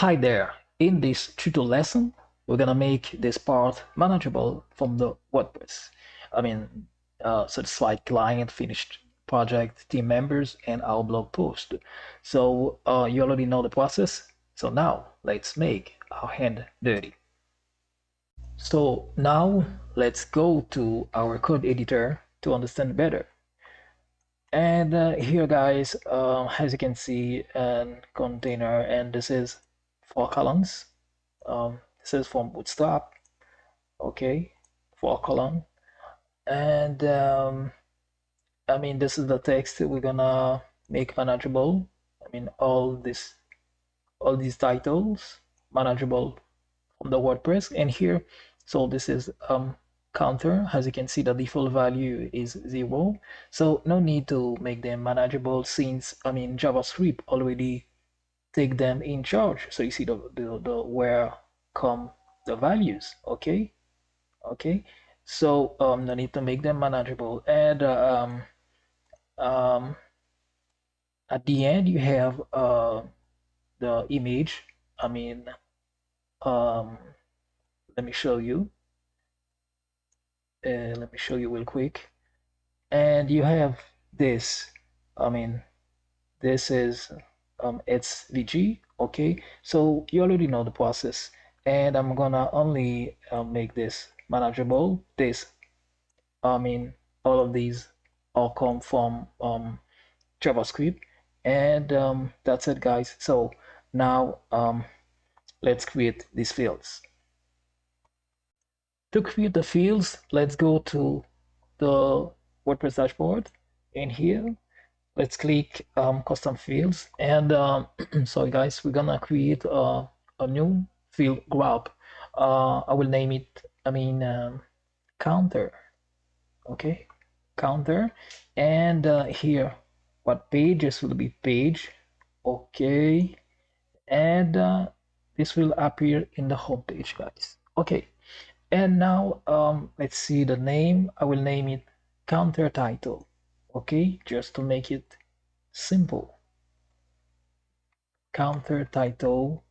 Hi there. In this tutorial lesson, we're gonna make this part manageable from the WordPress. Satisfied client, finished project, team members, and our blog post. So you already know the process. So now let's make our hand dirty. So now let's go to our code editor to understand better. And here, guys, as you can see, a container, and this is 4 columns. This is from Bootstrap, okay, 4 column, and this is the text we're gonna make manageable. All these titles manageable from the WordPress, and here, so this is counter. As you can see, the default value is 0, so no need to make them manageable since JavaScript already take them in charge. So you see the where come the values, okay? So no need to make them manageable. And um, at the end you have the image. I mean, um, let me show you. Let me show you real quick. And you have this. I mean, this is it's VG, okay? So you already know the process, and I'm gonna only make this manageable. I mean, all of these all come from JavaScript, and that's it, guys. So now let's create these fields. To create the fields, let's go to the WordPress dashboard, and here let's click custom fields, and sorry guys, we're gonna create a new field grab. I will name it, counter, okay, counter. And here what pages will be page, okay, and this will appear in the home page, guys, okay. And now let's see the name. I will name it counter title, okay, just to make it simple. Counter title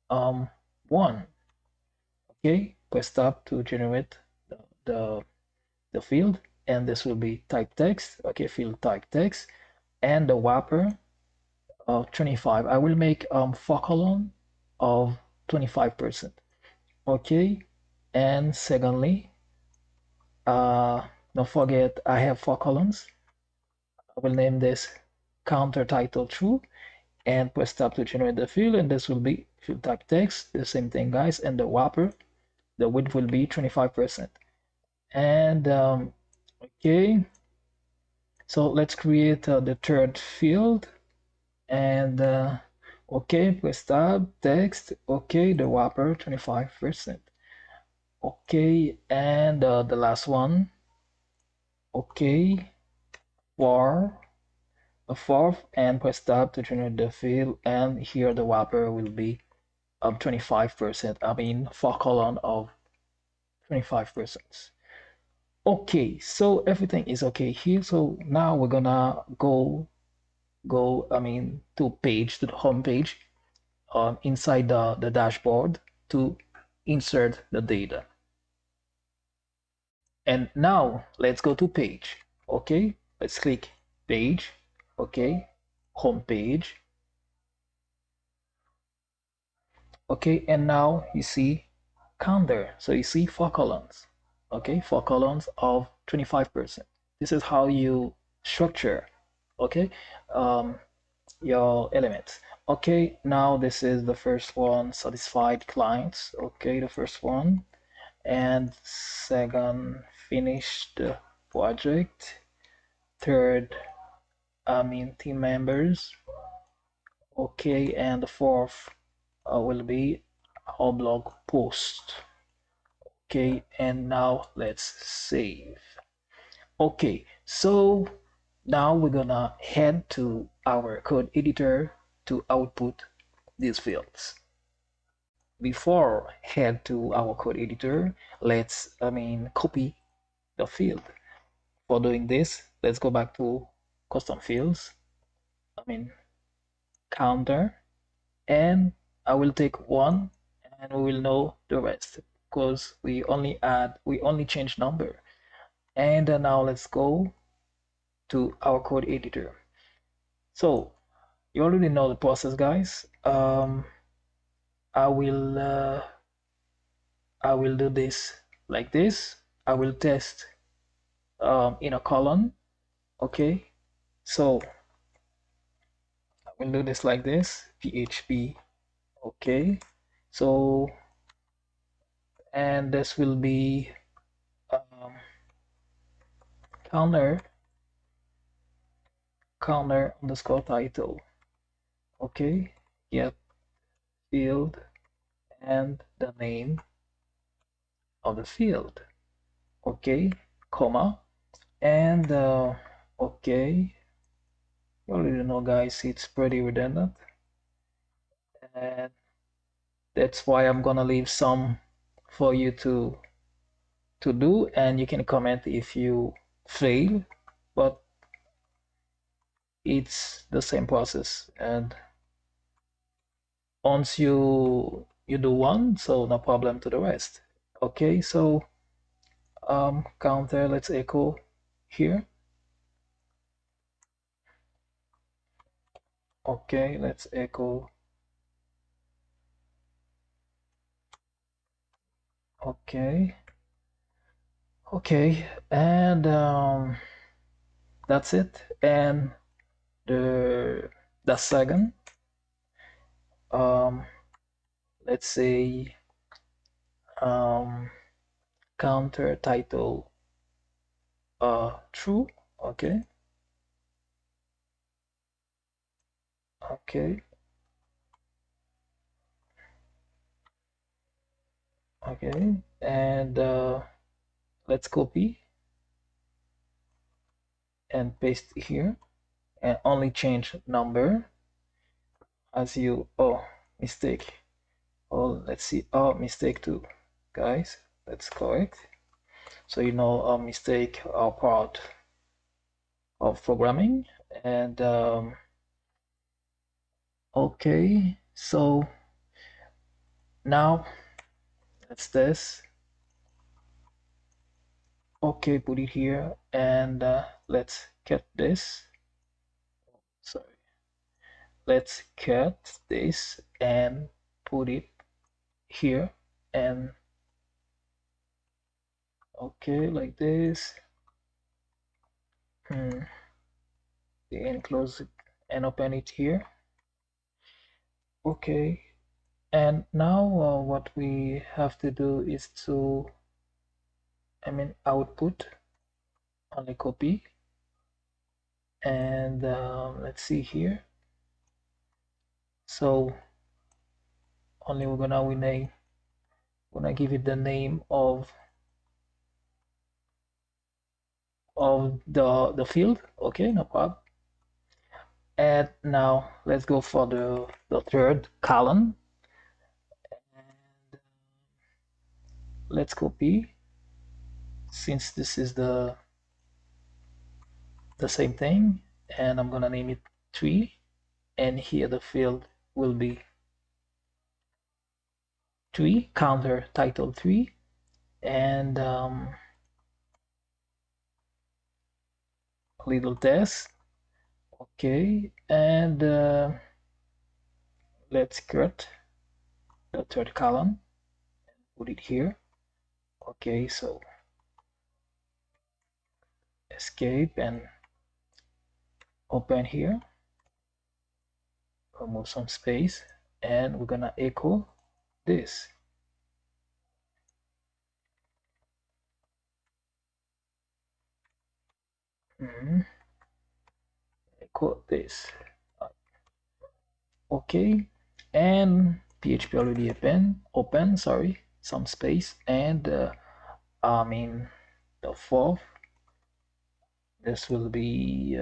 1, okay. Press tab to generate the, the field, and this will be type text, okay, field type text, and the wrapper of 25. I will make 4 column of 25%, okay. And secondly, don't forget I have 4 columns. I will name this counter title true, and press tab to generate the field, and this will be field type text, the same thing, guys. And the wrapper, the width will be 25%. And okay, so let's create the third field, and okay, press tab, text, okay, the wrapper 25%, okay. And the last one, okay, for a fourth, and press tab to generate the field, and here the wrapper will be 25%. 4 column of 25%. Okay, so everything is okay here. So now we're gonna go to the home page inside the dashboard to insert the data. And now let's go to page. Okay, let's click page, okay, home page, okay. And now you see counter, so you see 4 columns, okay, 4 columns of 25%. This is how you structure, okay, your elements. Okay, now this is the first one, satisfied clients, okay, the first one. And second, finished project. Third, team members, okay. And the fourth will be our blog post, okay. And now let's save. Okay, so now we're gonna head to our code editor to output these fields. Before head to our code editor, let's copy the field. For doing this, let's go back to custom fields, counter, and I will take one and we will know the rest because we only change number. And now let's go to our code editor. So you already know the process, guys. I will uh, I will do this like this. I will test in a column. Okay, so I will do this like this. PHP. Okay, so and this will be um, counter underscore title. Okay, get field and the name of the field. Okay, comma and okay, you already know, guys, it's pretty redundant, and that's why I'm gonna leave some for you to do, and you can comment if you fail, but it's the same process. And once you do one, so no problem to the rest. Okay, so counter, let's echo here. Okay, let's echo. Okay, okay, and that's it. And the second, um let's say um counter title true. Okay, okay, okay, and let's copy and paste here and only change number as you, oh, mistake. Oh, let's see. Oh, mistake too, guys. That's correct. So you know, a mistake are part of programming. And okay, so now let's test. Okay, put it here and let's cut this. Sorry, let's cut this and put it here and okay, like this. Hmm. And close it and open it here. Okay, and now what we have to do is to, output, only copy, and let's see here. So only we're gonna give it the name of the field. Okay, no problem. And now let's go for the third column. And let's copy, since this is the same thing, and I'm gonna name it 3, and here the field will be 3, counter title 3, and little test. Okay, and let's cut the third column, put it here. Okay, so escape and open here, remove some space, and we're gonna echo this. Mm-hmm. Echo this. Okay, and PHP already open, sorry, some space, and the fourth, this will be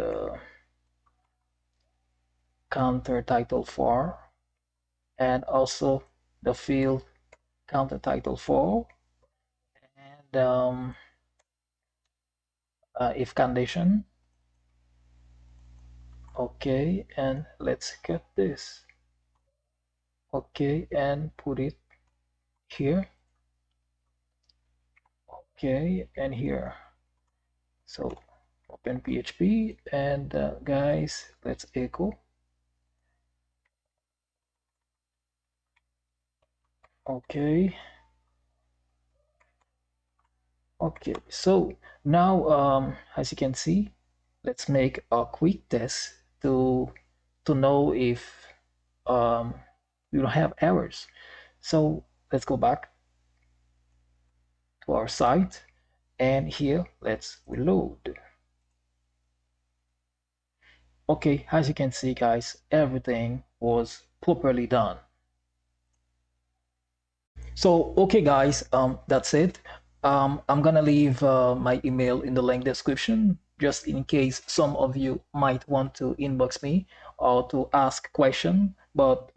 counter title 4, and also the field counter title 4, and if condition. Okay, and let's cut this. Okay, and put it here. Okay, and here. So open PHP and guys, let's echo. Okay, okay. So now, as you can see, let's make a quick test to know if um, we don't have errors. So let's go back to our site, and here let's reload. Okay, as you can see, guys, everything was properly done. So, okay, guys, that's it. I'm gonna leave my email in the link description just in case some of you might want to inbox me or to ask question. But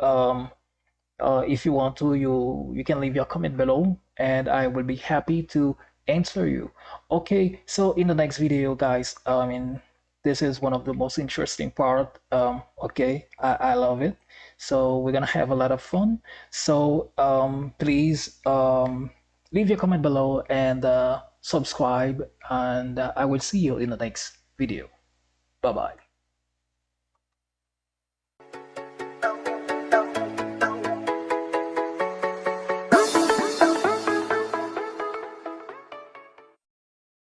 if you want to, you can leave your comment below, and I will be happy to answer you. Okay, so in the next video, guys, I mean, this is one of the most interesting part. Okay, I love it. So we're gonna have a lot of fun. So please leave your comment below and subscribe, and I will see you in the next video. Bye bye.